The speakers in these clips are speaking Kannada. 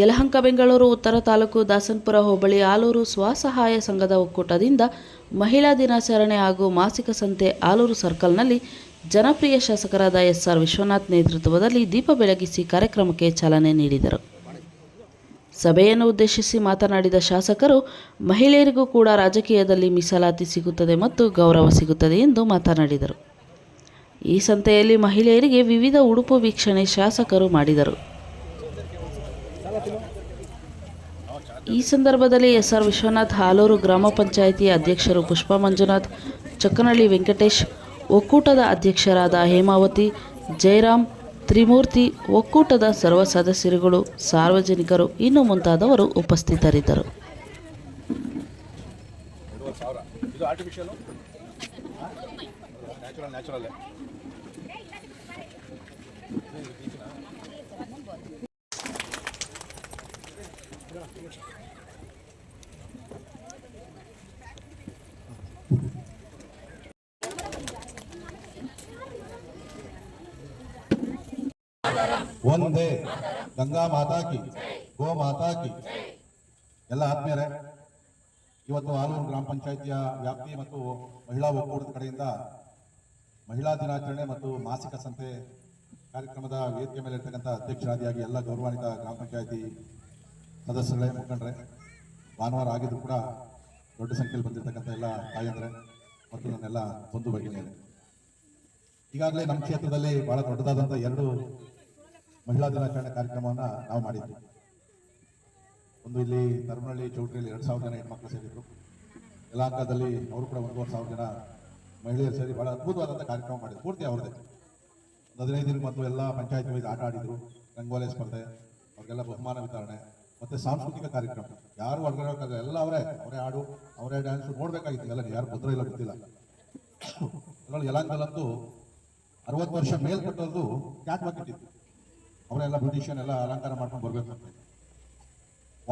ಯಲಹಂಕ ಬೆಂಗಳೂರು ಉತ್ತರ ತಾಲೂಕು ದಾಸನಪುರ ಹೋಬಳಿ ಆಲೂರು ಸ್ವಸಹಾಯ ಸಂಘದ ಒಕ್ಕೂಟದಿಂದ ಮಹಿಳಾ ದಿನಾಚರಣೆ ಹಾಗೂ ಮಾಸಿಕ ಸಂತೆ ಆಲೂರು ಸರ್ಕಲ್ನಲ್ಲಿ ಜನಪ್ರಿಯ ಶಾಸಕರಾದ ಎಸ್.ಆರ್. ವಿಶ್ವನಾಥ್ ನೇತೃತ್ವದಲ್ಲಿ ದೀಪ ಬೆಳಗಿಸಿ ಕಾರ್ಯಕ್ರಮಕ್ಕೆ ಚಾಲನೆ ನೀಡಿದರು. ಸಭೆಯನ್ನು ಉದ್ದೇಶಿಸಿ ಮಾತನಾಡಿದ ಶಾಸಕರು, ಮಹಿಳೆಯರಿಗೂ ಕೂಡ ರಾಜಕೀಯದಲ್ಲಿ ಮೀಸಲಾತಿ ಸಿಗುತ್ತದೆ ಮತ್ತು ಗೌರವ ಸಿಗುತ್ತದೆ ಎಂದು ಮಾತನಾಡಿದರು. ಈ ಸಂತೆಯಲ್ಲಿ ಮಹಿಳೆಯರಿಗೆ ವಿವಿಧ ಉಡುಪು ವೀಕ್ಷಣೆ ಶಾಸಕರು ಮಾಡಿದರು. ಈ ಸಂದರ್ಭದಲ್ಲಿ ಎಸ್.ಆರ್. ವಿಶ್ವನಾಥ್, ಆಲೂರು ಗ್ರಾಮ ಪಂಚಾಯಿತಿ ಅಧ್ಯಕ್ಷರು ಪುಷ್ಪ ಮಂಜುನಾಥ್, ಚಕ್ಕನಹಳ್ಳಿ ವೆಂಕಟೇಶ್, ಒಕ್ಕೂಟದ ಅಧ್ಯಕ್ಷರಾದ ಹೇಮಾವತಿ, ಜಯರಾಮ್, ತ್ರಿಮೂರ್ತಿ, ಒಕ್ಕೂಟದ ಸರ್ವ ಸದಸ್ಯರುಗಳು, ಸಾರ್ವಜನಿಕರು ಇನ್ನು ಮುಂತಾದವರು ಉಪಸ್ಥಿತರಿದ್ದರು. ಒಂದೇ ಗಂಗಾ ಮಾತಾ ಕಿ, ಗೋ ಮಾತಾ ಕಿ. ಎಲ್ಲ ಆತ್ಮೀಯರೇ, ಇವತ್ತು ಆಲೂರು ಗ್ರಾಮ ಪಂಚಾಯಿತಿಯ ವ್ಯಾಪ್ತಿ ಮತ್ತು ಮಹಿಳಾ ಒಕ್ಕೂಟದ ಕಡೆಯಿಂದ ಮಹಿಳಾ ದಿನಾಚರಣೆ ಮತ್ತು ಮಾಸಿಕ ಸಂತೆ ಕಾರ್ಯಕ್ರಮದ ವೇದಿಕೆ ಮೇಲೆ ಇರ್ತಕ್ಕಂಥ ಅಧ್ಯಕ್ಷರಾದಿಯಾಗಿ ಎಲ್ಲ ಗೌರವಾನ್ವಿತ ಗ್ರಾಮ ಪಂಚಾಯಿತಿ ಸದಸ್ಯರುಗಳೇ, ಮುಖಂಡರೇ, ಭಾನುವಾರ ಆಗಿದ್ರು ಕೂಡ ದೊಡ್ಡ ಸಂಖ್ಯೆಯಲ್ಲಿ ಬಂದಿರತಕ್ಕಂಥ ಎಲ್ಲ ತಾಯಂದ್ರೆ ಮತ್ತು ನನ್ನೆಲ್ಲ ಬಂಧು ಭಗಿನಿಯರೇ, ಈಗಾಗಲೇ ನಮ್ಮ ಕ್ಷೇತ್ರದಲ್ಲಿ ಬಹಳ ದೊಡ್ಡದಾದಂಥ 2 ಮಹಿಳಾ ದಿನಾಚರಣೆ ಕಾರ್ಯಕ್ರಮವನ್ನು ನಾವು ಮಾಡಿದ್ವಿ. ಒಂದು ಇಲ್ಲಿ ತರಮನಹಳ್ಳಿ ಚೌಟ್ರಿಯಲ್ಲಿ 2,000 ಜನ ಹೆಣ್ಮಕ್ಳು ಸೇರಿದ್ರು. ಯಲಹಂಕದಲ್ಲಿ ಅವರು ಕೂಡ 1,500 ಜನ ಮಹಿಳೆಯರು ಸೇರಿ ಬಹಳ ಅದ್ಭುತವಾದಂಥ ಕಾರ್ಯಕ್ರಮ ಮಾಡಿದ್ರು. ಪೂರ್ತಿ ಅವ್ರದ್ದೇ 15 ದಿನ ಮತ್ತು ಎಲ್ಲ ಪಂಚಾಯತ್ ವೈಸ್ ಆಟ ಆಡಿದ್ರು. ರಂಗೋಲಿ ಸ್ಪರ್ಧೆ, ಅವ್ರಿಗೆಲ್ಲ ಬಹುಮಾನ ವಿತರಣೆ ಮತ್ತು ಸಾಂಸ್ಕೃತಿಕ ಕಾರ್ಯಕ್ರಮ. ಯಾರು ಹೊರಗಡೆ ಎಲ್ಲ ಅವರೇ ಹಾಡು, ಅವರೇ ಡ್ಯಾನ್ಸ್ ನೋಡ್ಬೇಕಾಗಿತ್ತು. ಎಲ್ಲ ಯಾರು ಭದ್ರ ಇಲ್ಲ ಗೊತ್ತಿಲ್ಲ. ಅದರಲ್ಲಿ ಯಲಹಂಕಲ್ಲಂತೂ 60 ವರ್ಷ ಮೇಲ್ಪಟ್ಟದ್ದು ಕ್ಯಾಟ್ ವಾಕ್ ಇಟ್ಟಿತ್ತು. ಅವರೆಲ್ಲ ಬ್ಯೂಟಿಷಿಯನ್ ಎಲ್ಲ ಅಲಂಕಾರ ಮಾಡ್ಕೊಂಡು ಬರ್ಬೇಕು ಅಂತ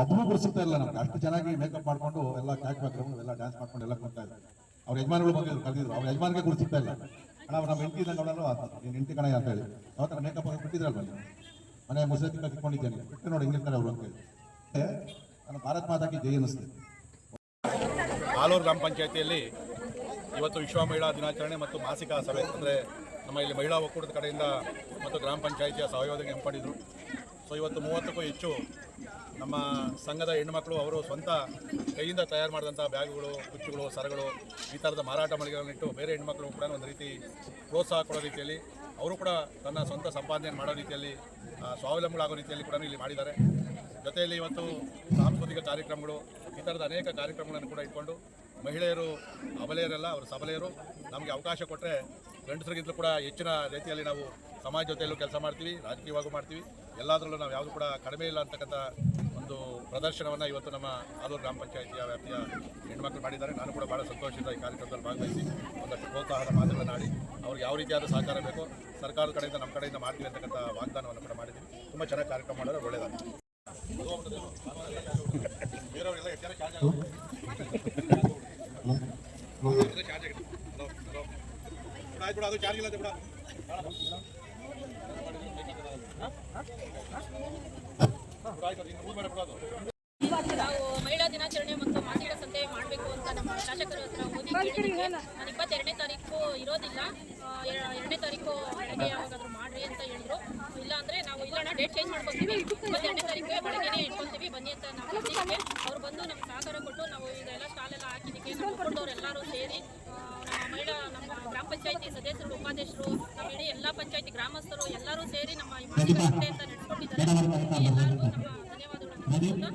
ಒಬ್ಬರು ಗುರುಸುತ್ತಾ ಇಲ್ಲ. ನಮ್ಗೆ ಅಷ್ಟು ಚೆನ್ನಾಗಿ ಮೇಕಪ್ ಮಾಡ್ಕೊಂಡು ಎಲ್ಲ ಕ್ಯಾಟ್ ವಾಕ್ ಎಲ್ಲ ಡ್ಯಾನ್ಸ್ ಮಾಡ್ಕೊಂಡು ಎಲ್ಲ ಕೊಡ್ತಾ ಇದ್ರು. ಅವ್ರ ಯಜಮಾನಗಳು ಬಂದಿದ್ರು, ಕರೆದಿದ್ರು. ಅವ್ರ ಯಜಮಾನಿಗೆ ಗುರುಸುತ್ತಾ ಇಲ್ಲ. ಅಣ್ಣ ನಮ್ಮ ಹೆಂಡತಿ ನೋಡಲು ನೀನು ಹೆಂಡತಿ ಕಣ ಅಂತ ಹೇಳಿ ಅವತ್ತರ ಮೇಕಪ್ ಆಗಿ ಬಿಟ್ಟಿದ್ರಲ್ವ, ಮನೆ ಮುಸೆ ತಿಕ್ಕೊಂಡಿದ್ದೇನೆ ಬಿಟ್ಟು ನೋಡಿ ಹೆಂಗಿರ್ತಾರೆ ಅವರು ಅಂತ ಹೇಳಿ. ನಾನು ಭಾರತ್ ಮಾತಾಕಿ ಜೈ ಅನ್ನಿಸ್ತೆ. ಆಲೂರು ಗ್ರಾಮ ಪಂಚಾಯಿತಿಯಲ್ಲಿ ಇವತ್ತು ವಿಶ್ವ ಮಹಿಳಾ ದಿನಾಚರಣೆ ಮತ್ತು ಮಾಸಿಕ ಸಭೆ, ಅಂದರೆ ನಮ್ಮ ಇಲ್ಲಿ ಮಹಿಳಾ ಒಕ್ಕೂಟದ ಕಡೆಯಿಂದ ಮತ್ತು ಗ್ರಾಮ ಪಂಚಾಯಿತಿಯ ಸಹಯೋಗಕ್ಕೆ ಹಮ್ಮಿಕೊಂಡಿದ್ರು. ಸೊ ಇವತ್ತು 30ಕ್ಕೂ ಹೆಚ್ಚು ನಮ್ಮ ಸಂಘದ ಹೆಣ್ಣುಮಕ್ಕಳು ಅವರು ಸ್ವಂತ ಕೈಯಿಂದ ತಯಾರು ಮಾಡಿದಂಥ ಬ್ಯಾಗುಗಳು, ಕುಚ್ಚುಗಳು, ಸರಗಳು, ಈ ಥರದ ಮಾರಾಟ ಮಳಿಗೆಗಳನ್ನಿಟ್ಟು ಬೇರೆ ಹೆಣ್ಮಕ್ಳು ಕೂಡ ಒಂದು ರೀತಿ ಪ್ರೋತ್ಸಾಹ ಕೊಡೋ ರೀತಿಯಲ್ಲಿ ಅವರು ಕೂಡ ತನ್ನ ಸ್ವಂತ ಸಂಪಾದನೆ ಮಾಡೋ ರೀತಿಯಲ್ಲಿ ಸ್ವಾವಲಂಬಿಗಳಾಗೋ ರೀತಿಯಲ್ಲಿ ಕೂಡ ಇಲ್ಲಿ ಮಾಡಿದ್ದಾರೆ. ಜೊತೆಯಲ್ಲಿ ಇವತ್ತು ಸಾಂಸ್ಕೃತಿಕ ಕಾರ್ಯಕ್ರಮಗಳು, ಈ ಥರದ ಅನೇಕ ಕಾರ್ಯಕ್ರಮಗಳನ್ನು ಕೂಡ ಇಟ್ಕೊಂಡು ಮಹಿಳೆಯರು ಅಬಲೆಯರೆಲ್ಲ ಅವರು ಸಬಲೆಯರು, ನಮಗೆ ಅವಕಾಶ ಕೊಟ್ಟರೆ ಗಂಡಸರಿಗಿಂತಲೂ ಕೂಡ ಹೆಚ್ಚಿನ ರೀತಿಯಲ್ಲಿ ನಾವು ಸಮಾಜ ಜೊತೆಯಲ್ಲೂ ಕೆಲಸ ಮಾಡ್ತೀವಿ, ರಾಜಕೀಯವಾಗೂ ಮಾಡ್ತೀವಿ. ಎಲ್ಲದರಲ್ಲೂ ನಾವು ಯಾವುದು ಕೂಡ ಕಡಿಮೆ ಇಲ್ಲ ಅಂತಕ್ಕಂಥ ಒಂದು ಪ್ರದರ್ಶನವನ್ನು ಇವತ್ತು ನಮ್ಮ ಆಲೂರು ಗ್ರಾಮ ಪಂಚಾಯಿತಿಯ ವ್ಯಾಪ್ತಿಯ ಹೆಣ್ಮಕ್ಳು ಮಾಡಿದ್ದಾರೆ. ನಾನು ಕೂಡ ಭಾಳ ಸಂತೋಷದಿಂದ ಈ ಕಾರ್ಯಕ್ರಮದಲ್ಲಿ ಭಾಗವಹಿಸಿ ಒಂದಷ್ಟು ಪ್ರೋತ್ಸಾಹದ ಮಾತುಗಳನ್ನು ಆಡಿ ಅವ್ರಿಗೆ ಯಾವ ರೀತಿಯಾದ ಸಹಕಾರ ಬೇಕೋ ಸರ್ಕಾರದ ಕಡೆಯಿಂದ ನಮ್ಮ ಕಡೆಯಿಂದ ಮಾಡ್ತೀವಿ ಅಂತಕ್ಕಂಥ ವಾಗ್ದಾನವನ್ನು ಕೂಡ ಮಾಡಿದ್ದೀವಿ. ತುಂಬ ಚೆನ್ನಾಗಿ ಕಾರ್ಯಕ್ರಮ ಮಾಡಿದ್ರೆ ಒಳ್ಳೆಯದಾಗುತ್ತೆ. ಬೇರೆಯವರೆಲ್ಲ ಹೆಚ್ಚಾಗಿ ಚಾರ್ಜ್ ಆಗುತ್ತೆ. ಅದು ಚಾರ್ಜ್ ಇಲ್ಲ ಕೂಡ ನಾವು ಮಹಿಳಾ ದಿನಾಚರಣೆ ಮತ್ತು ಮಾಸಿಕ ಸಂತೆ ಮಾಡಬೇಕು ಅಂತ ನಮ್ಮ ಶಾಸಕರ ಹತ್ರ ಹೋಗಿ ಕೇಳಿದ್ದಕ್ಕೆ ನಾನು 22ನೇ ತಾರೀಕು ಇರೋದಿಲ್ಲ, 2ನೇ ತಾರೀಕು ಬೆಳಗ್ಗೆ ಯಾವಾಗಾದ್ರೂ ಮಾಡ್ರಿ ಅಂತ ಹೇಳಿದ್ರು. ಇಲ್ಲ ಅಂದರೆ ನಾವು ಇಲ್ಲಣ್ಣ ಡೇಟ್ ಚೇಂಜ್ ಮಾಡ್ಕೊತೀವಿ, 22ನೇ ತಾರೀಕು ಬೆಳಗ್ಗೆನೇ ಇಟ್ಕೊತೀವಿ ಬನ್ನಿ ಅಂತ ನಾವು ಹೇಳಿದ್ದಕ್ಕೆ ಅವ್ರು ಬಂದು ನಮ್ಗೆ ಸಹಕಾರ ಕೊಟ್ಟು ನಾವು ಇದೆಲ್ಲ ಸ್ಟಾಲೆಲ್ಲ ಹಾಕಿದ್ದಕ್ಕೆ ನಮ್ಮ ಒಕ್ಕೂಟದವರೆಲ್ಲರೂ ಸೇರಿ ನಮ್ಮ ಗ್ರಾಮ ಪಂಚಾಯತಿ ಸದಸ್ಯರು, ಉಪಾಧ್ಯಕ್ಷರು, ನಮ್ಮ ಇಡೀ ಎಲ್ಲ ಪಂಚಾಯತಿ ಗ್ರಾಮಸ್ಥರು ಎಲ್ಲರೂ ಸೇರಿ ನಮ್ಮ ಈ ಮಾಸಿಕ ಸಂತೆ ಅಂತ ನಡೆಸ್ಕೊಂಡಿದ್ದಾರೆ. ಎಲ್ಲರಿಗೂ ನಮ್ಮ ಧನ್ಯವಾದಗಳನ್ನು.